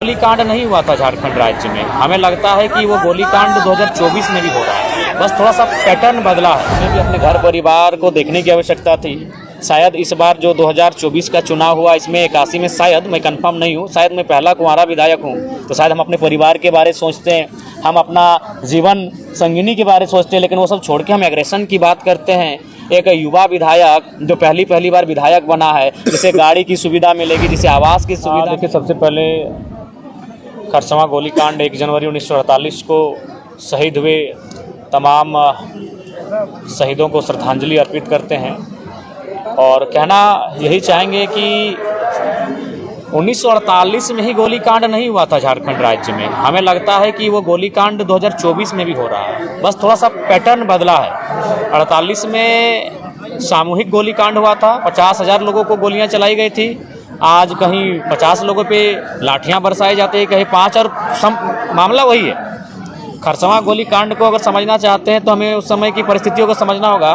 गोलीकांड नहीं हुआ था झारखंड राज्य में। हमें लगता है कि वो गोलीकांड 2024 में भी हो रहा है, बस थोड़ा सा पैटर्न बदला है। हमें भी अपने घर परिवार को देखने की आवश्यकता थी। शायद इस बार जो 2024 का चुनाव हुआ इसमें 81 में, शायद मैं कंफर्म नहीं हूँ, शायद मैं पहला कुंवारा विधायक हूँ, तो शायद हम अपने परिवार के बारे सोचते हैं, हम अपना जीवन संगिनी के बारे सोचते हैं, लेकिन वो सब छोड़ के हम एग्रेशन की बात करते हैं। एक युवा विधायक जो पहली बार विधायक बना है, जिसे गाड़ी की सुविधा मिलेगी, जिसे आवास की सुविधा। देखिए, सबसे पहले खरसवां गोलीकांड 1 जनवरी 1948 को शहीद हुए तमाम शहीदों को श्रद्धांजलि अर्पित करते हैं और कहना यही चाहेंगे कि 1948 में ही गोलीकांड नहीं हुआ था झारखंड राज्य में। हमें लगता है कि वो गोलीकांड 2024 में भी हो रहा है, बस थोड़ा सा पैटर्न बदला है। 48 में सामूहिक गोलीकांड हुआ था, 50,000 लोगों को गोलियां चलाई गई थी। आज कहीं 50 लोगों पे लाठियां बरसाई जाती है, कहीं 5, और मामला वही है। खरसवां गोलीकांड को अगर समझना चाहते हैं तो हमें उस समय की परिस्थितियों को समझना होगा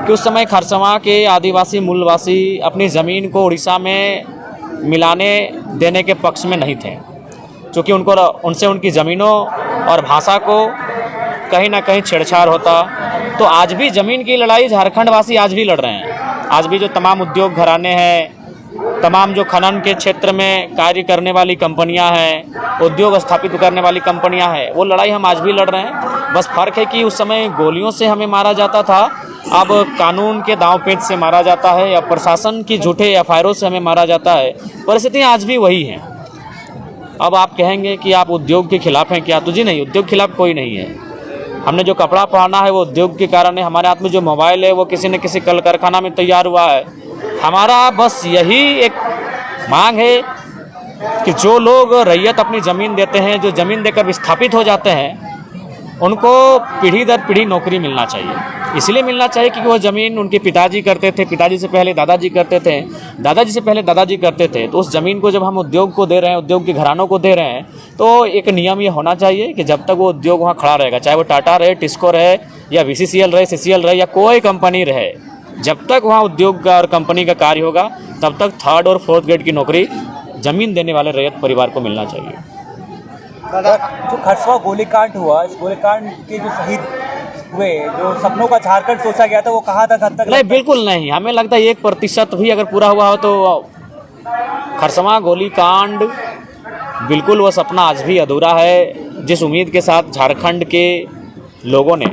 कि उस समय खरसवां के आदिवासी मूलवासी अपनी ज़मीन को उड़ीसा में मिलाने देने के पक्ष में नहीं थे, क्योंकि उनसे उनकी ज़मीनों और भाषा को कहीं ना कहीं छेड़छाड़ होता। तो आज भी ज़मीन की लड़ाई झारखंड वासी आज भी लड़ रहे हैं। आज भी जो तमाम उद्योग घराने हैं, तमाम जो खनन के क्षेत्र में कार्य करने वाली कंपनियां हैं, उद्योग स्थापित करने वाली कंपनियां हैं, वो लड़ाई हम आज भी लड़ रहे हैं। बस फ़र्क है कि उस समय गोलियों से हमें मारा जाता था, अब कानून के दांव पेच से मारा जाता है, या प्रशासन की झूठे एफआईआरों से हमें मारा जाता है। परिस्थितियाँ आज भी वही हैं। अब आप कहेंगे कि आप उद्योग के खिलाफ हैं क्या? तो जी नहीं, उद्योग के खिलाफ कोई नहीं है। हमने जो कपड़ा पहना है वो उद्योग के कारण है, हमारे हाथ में जो मोबाइल है वो किसी न किसी कल कारखाना में तैयार हुआ है। हमारा बस यही एक मांग है कि जो लोग रैयत अपनी ज़मीन देते हैं, जो ज़मीन देकर विस्थापित हो जाते हैं, उनको पीढ़ी दर पीढ़ी नौकरी मिलना चाहिए। इसलिए मिलना चाहिए क्योंकि वो ज़मीन उनके पिताजी करते थे, पिताजी से पहले दादाजी करते थे, दादाजी से पहले दादाजी करते थे। तो उस ज़मीन को जब हम उद्योग को दे रहे हैं, उद्योग के घरानों को दे रहे हैं, तो एक नियम ये होना चाहिए कि जब तक वो उद्योग वहाँ खड़ा रहेगा, चाहे वो टाटा रहे, टिस्को रहे, या VCCL रहे, CCL रहे, या कोई कंपनी रहे, जब तक वहाँ उद्योग का और कंपनी का कार्य होगा, तब तक 3rd और 4th ग्रेड की नौकरी ज़मीन देने वाले रैयत परिवार को मिलना चाहिए। दादा, जो खरसवां गोलीकांड हुआ, इस गोलीकांड के जो शहीद हुए, जो सपनों का झारखंड सोचा गया था, वो कहाँ तक हद तक? नहीं, बिल्कुल नहीं। हमें लगता है 1% भी अगर पूरा हुआ हो तो खरसवां गोलीकांड बिल्कुल वो सपना आज भी अधूरा है। जिस उम्मीद के साथ झारखंड के लोगों ने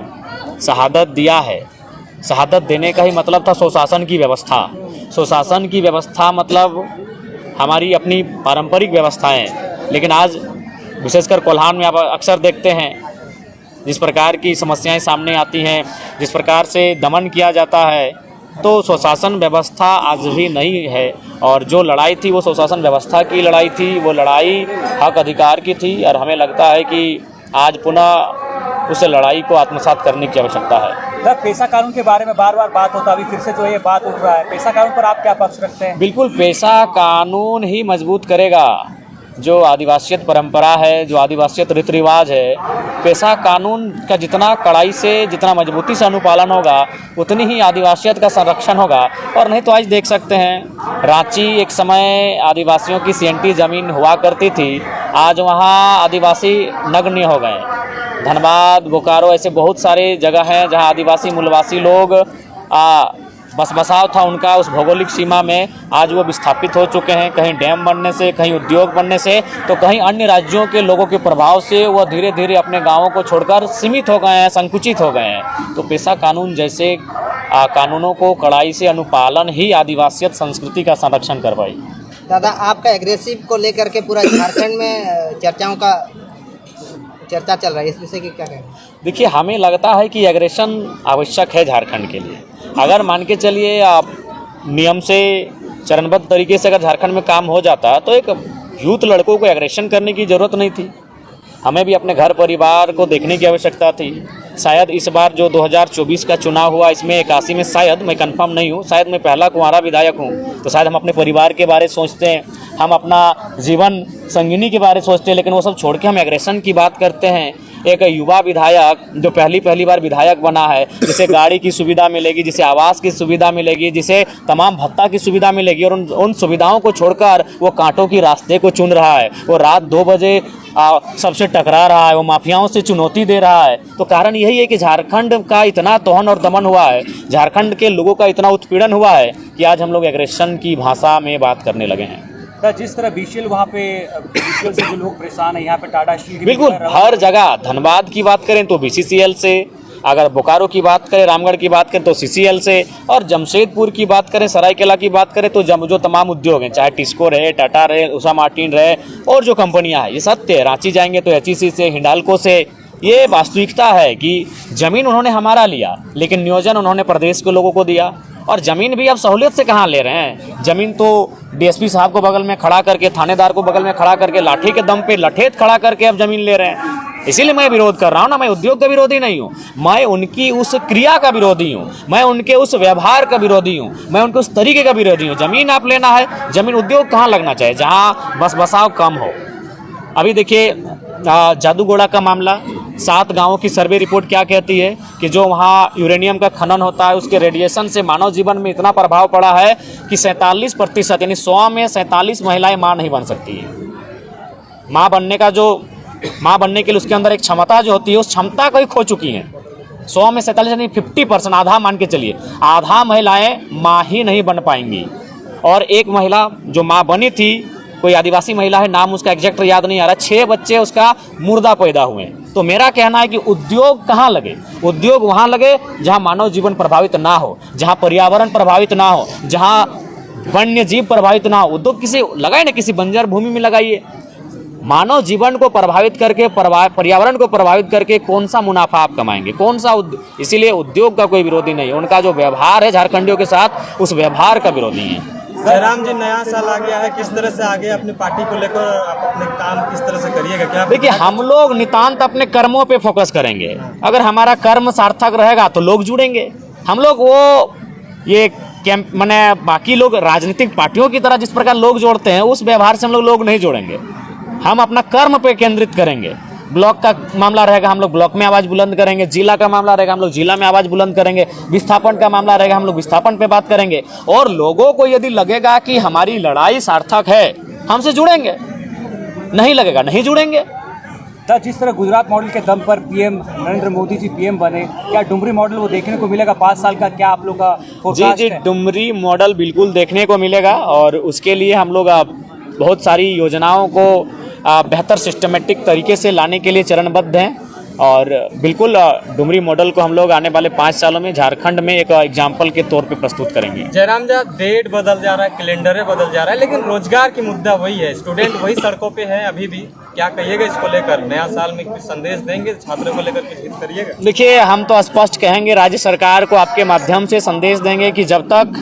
शहादत दिया है, शहादत देने का ही मतलब था सुशासन की व्यवस्था। सुशासन की व्यवस्था मतलब हमारी अपनी पारंपरिक व्यवस्थाएं, लेकिन आज विशेषकर कोल्हान में आप अक्सर देखते हैं जिस प्रकार की समस्याएं सामने आती हैं, जिस प्रकार से दमन किया जाता है, तो सुशासन व्यवस्था आज भी नहीं है। और जो लड़ाई थी वो सुशासन व्यवस्था की लड़ाई थी, वो लड़ाई हक अधिकार की थी, और हमें लगता है कि आज पुनः उस लड़ाई को आत्मसात करने की आवश्यकता है। पेशा कानून के बारे में बार बार बात होता है, अभी फिर से जो ये बात उठ रहा है, पेशा कानून पर आप क्या पक्ष रखते हैं? बिल्कुल, पेशा कानून ही मजबूत करेगा जो आदिवासियत परंपरा है, जो आदिवासियत रीति रिवाज है। पेशा कानून का जितना कड़ाई से, जितना मजबूती से अनुपालन होगा, उतनी ही आदिवासियत का संरक्षण होगा। और नहीं तो आज देख सकते हैं, रांची एक समय आदिवासियों की CNT ज़मीन हुआ करती थी, आज वहाँ आदिवासी नग्न हो गए। धनबाद, बोकारो, ऐसे बहुत सारे जगह हैं जहाँ आदिवासी मूलवासी लोग बसाव था उनका उस भौगोलिक सीमा में, आज वो विस्थापित हो चुके हैं। कहीं डैम बनने से, कहीं उद्योग बनने से, तो कहीं अन्य राज्यों के लोगों के प्रभाव से वो धीरे धीरे अपने गांवों को छोड़कर सीमित हो गए हैं, संकुचित हो गए हैं। तो पेशा कानून जैसे कानूनों को कड़ाई से अनुपालन ही आदिवासियत संस्कृति का संरक्षण करवाई। दादा, आपका एग्रेसिव को लेकर के पूरा झारखंड में चर्चा चल रही है, इस विषय की क्या कहें? देखिए, हमें लगता है कि एग्रेशन आवश्यक है झारखंड के लिए। अगर मान के चलिए आप नियम से चरणबद्ध तरीके से अगर झारखंड में काम हो जाता तो एक यूथ लड़कों को एग्रेशन करने की ज़रूरत नहीं थी। हमें भी अपने घर परिवार को देखने की आवश्यकता थी। शायद इस बार जो 2024 का चुनाव हुआ इसमें 81 में, शायद मैं कंफर्म नहीं हूँ, शायद मैं पहला कुंवारा विधायक हूँ, तो शायद हम अपने परिवार के बारे सोचते हैं, हम अपना जीवन संगिनी के बारे सोचते हैं, लेकिन वो सब छोड़ के हम एग्रेशन की बात करते हैं। एक युवा विधायक जो पहली बार विधायक बना है, जिसे गाड़ी की सुविधा मिलेगी, जिसे आवास की सुविधा मिलेगी, जिसे तमाम भत्ता की सुविधा मिलेगी, और उन सुविधाओं को छोड़कर वो कांटों की रास्ते को चुन रहा है। वो रात 2 बजे सबसे टकरा रहा है, वो माफियाओं से चुनौती दे रहा है। तो कारण यही है कि झारखंड का इतना तोहन और दमन हुआ है, झारखंड के लोगों का इतना उत्पीड़न हुआ है कि आज हम लोग एग्रेशन की भाषा में बात करने लगे हैं। जिस तरह बीसीएल वहाँ पे बीसीएल से जो लोग परेशान है, यहाँ पे टाटा स्टील बिल्कुल हर जगह, धनबाद की बात करें तो बीसीसीएल से, अगर बोकारो की बात करें, रामगढ़ की बात करें तो सीसीएल से, और जमशेदपुर की बात करें, सरायकेला की बात करें तो जो तमाम उद्योग हैं, चाहे टिस्को रहे, टाटा रहे, उषा मार्टिन रहे, और जो कंपनियां हैं, ये सत्य है। रांची जाएंगे तो एचईसी से, हिंडाल्को से। ये वास्तविकता है कि ज़मीन उन्होंने हमारा लिया, लेकिन नियोजन उन्होंने प्रदेश के लोगों को दिया। और ज़मीन भी अब सहूलियत से कहाँ ले रहे हैं, ज़मीन तो डीएसपी साहब को बगल में खड़ा करके, थानेदार को बगल में खड़ा करके, लाठी के दम पे लठेत खड़ा करके अब ज़मीन ले रहे हैं। इसीलिए मैं विरोध कर रहा हूँ ना, मैं उद्योग का विरोधी नहीं हूँ, मैं उनकी उस क्रिया का विरोधी हूँ, मैं उनके उस व्यवहार का विरोधी हूँ, मैं उनके उस तरीके का विरोधी हूँ। ज़मीन आप लेना है, ज़मीन उद्योग कहाँ लगना चाहिए, जहाँ बस बसाव कम हो। अभी देखिए जादूगोड़ा का मामला, 7 गांवों की सर्वे रिपोर्ट क्या कहती है कि जो वहाँ यूरेनियम का खनन होता है, उसके रेडिएशन से मानव जीवन में इतना प्रभाव पड़ा है कि 47% यानी 100 में 47 महिलाएं माँ नहीं बन सकती है। माँ बनने के लिए उसके अंदर एक क्षमता जो होती है, उस क्षमता को ही खो चुकी हैं। 100 में 47 यानी 50%, आधा मान के चलिए, आधा महिलाएं माँ ही नहीं बन पाएंगी। और एक महिला जो माँ बनी थी, कोई आदिवासी महिला है, नाम उसका एग्जैक्ट याद नहीं आ रहा, 6 बच्चे उसका मुर्दा पैदा हुए। तो मेरा कहना है कि उद्योग कहाँ लगे, उद्योग वहाँ लगे जहाँ मानव जीवन प्रभावित ना हो, जहाँ पर्यावरण प्रभावित ना हो, जहाँ वन्य जीव प्रभावित ना हो। उद्योग किसी लगाए ना, किसी बंजर भूमि में लगाइए। मानव जीवन को प्रभावित करके, पर्यावरण को प्रभावित करके कौन सा मुनाफा आप कमाएंगे, कौन सा इसीलिए उद्योग का कोई विरोधी नहीं, उनका जो व्यवहार है झारखंडियों के साथ, उस व्यवहार का विरोधी है। जयराम जी, नया साल आ गया है, किस तरह से आगे अपनी पार्टी को लेकर आप अपने काम किस तरह से करिएगा? क्या देखिए, हम लोग नितांत अपने कर्मों पे फोकस करेंगे। अगर हमारा कर्म सार्थक रहेगा तो लोग जुड़ेंगे। हम लोग वो ये कैंप माने बाकी लोग राजनीतिक पार्टियों की तरह जिस प्रकार लोग जोड़ते हैं, उस व्यवहार से हम लोग नहीं जोड़ेंगे। हम अपना कर्म पे केंद्रित करेंगे। ब्लॉक का मामला रहेगा, हम लोग ब्लॉक में आवाज़ बुलंद करेंगे। जिला का मामला रहेगा, हम लोग जिला में आवाज़ बुलंद करेंगे। विस्थापन का मामला रहेगा, हम लोग विस्थापन पे बात करेंगे। और लोगों को यदि लगेगा कि हमारी लड़ाई सार्थक है, हमसे जुड़ेंगे, नहीं लगेगा नहीं जुड़ेंगे। जिस तरह गुजरात मॉडल के दम पर पीएम नरेंद्र मोदी जी पीएम बने, क्या डुमरी मॉडल वो देखने को मिलेगा 5 साल का? क्या आप लोग का फोरकास्ट है? डुमरी मॉडल बिल्कुल देखने को मिलेगा, और उसके लिए हम लोग बहुत सारी योजनाओं को बेहतर सिस्टमेटिक तरीके से लाने के लिए चरणबद्ध हैं। और बिल्कुल डुमरी मॉडल को हम लोग आने वाले 5 सालों में झारखंड में एक एग्जाम्पल के तौर पे प्रस्तुत करेंगे। जयराम जी, डेट बदल जा रहा है, कैलेंडर बदल जा रहा है, लेकिन रोजगार की मुद्दा वही है, स्टूडेंट वही सड़कों पे है अभी भी। क्या कहिएगा इसको लेकर? नया साल में कुछ संदेश देंगे छात्रों को लेकर, कुछ हित करिएगा? देखिए, हम तो स्पष्ट कहेंगे, राज्य सरकार को आपके माध्यम से संदेश देंगे कि जब तक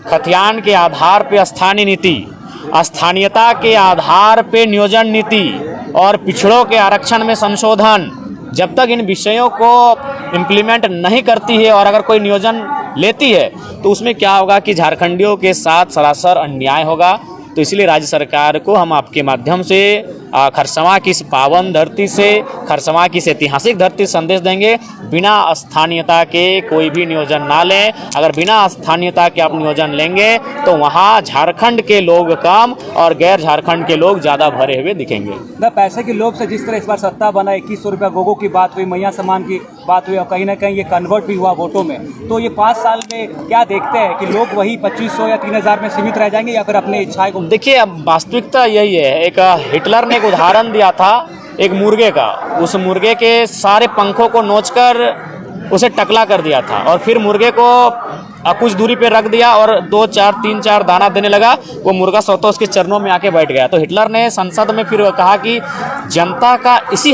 खतियान के आधार पर स्थानीय नीति, स्थानीयता के आधार पे नियोजन नीति और पिछड़ों के आरक्षण में संशोधन, जब तक इन विषयों को इम्प्लीमेंट नहीं करती है, और अगर कोई नियोजन लेती है तो उसमें क्या होगा कि झारखंडियों के साथ सरासर अन्याय होगा। तो इसलिए राज्य सरकार को हम आपके माध्यम से खरसवां की इस पावन धरती से, खरसवां की इस ऐतिहासिक धरती संदेश देंगे, बिना स्थानीयता के कोई भी नियोजन ना लें। अगर बिना स्थानीयता के आप नियोजन लेंगे तो वहाँ झारखंड के लोग कम और गैर झारखंड के लोग ज़्यादा भरे हुए दिखेंगे। पैसे के लोभ से जिस तरह इस बार सत्ता बना, 2100 रुपया गोगो की बात हुई, मैया सम्मान की बात हुई, और कहीं ना कहीं ये कन्वर्ट भी हुआ वोटों में। तो ये 5 साल में क्या देखते हैं कि लोग वही 2500 या 3000 में सीमित रह जाएंगे, या फिर अपनी इच्छाएं को? देखिए, अब वास्तविकता यही है। एक हिटलर ने एक उदाहरण दिया था एक मुर्गे का। उस मुर्गे के सारे पंखों को नोचकर उसे टकला कर दिया था, और फिर मुर्गे को कुछ दूरी पे रख दिया और 2, 4, 3, 4 दाना देने लगा। वो मुर्गा स्वतः उसके चरणों में आके बैठ गया। तो हिटलर ने संसद में फिर कहा कि जनता का इसी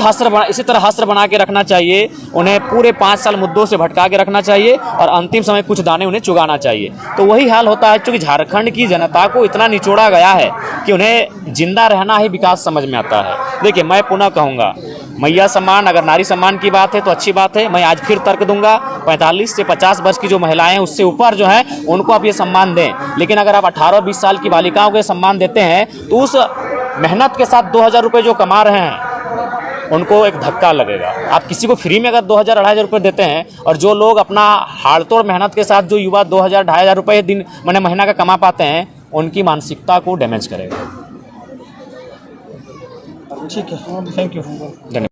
तरह हस्र बना के रखना चाहिए, उन्हें पूरे 5 साल मुद्दों से भटका के रखना चाहिए, और अंतिम समय कुछ दाने उन्हें चुगाना चाहिए। तो वही हाल होता है, क्योंकि झारखंड की जनता को इतना निचोड़ा गया है कि उन्हें जिंदा रहना ही विकास समझ में आता है। देखिए, मैं पुनः कहूँगा, मैया सम्मान, अगर नारी सम्मान की बात है तो अच्छी बात है। मैं आज फिर तर्क दूंगा, 45 से 50 वर्ष की जो महिलाएं हैं, उससे ऊपर जो है, उनको आप ये सम्मान दें। लेकिन अगर आप 18-20 साल की बालिकाओं को सम्मान देते हैं तो उस मेहनत के साथ 2000 रुपये जो कमा रहे हैं, उनको एक धक्का लगेगा। आप किसी को फ्री में अगर 2,000-2,500 रुपये देते हैं और जो लोग अपना हाड़तोड़ मेहनत के साथ जो युवा 2,000-2,500 रुपये दिन मैंने महीना का कमा पाते हैं, उनकी मानसिकता को डैमेज करेगा। ठीक है, थैंक यू। धन्यवाद।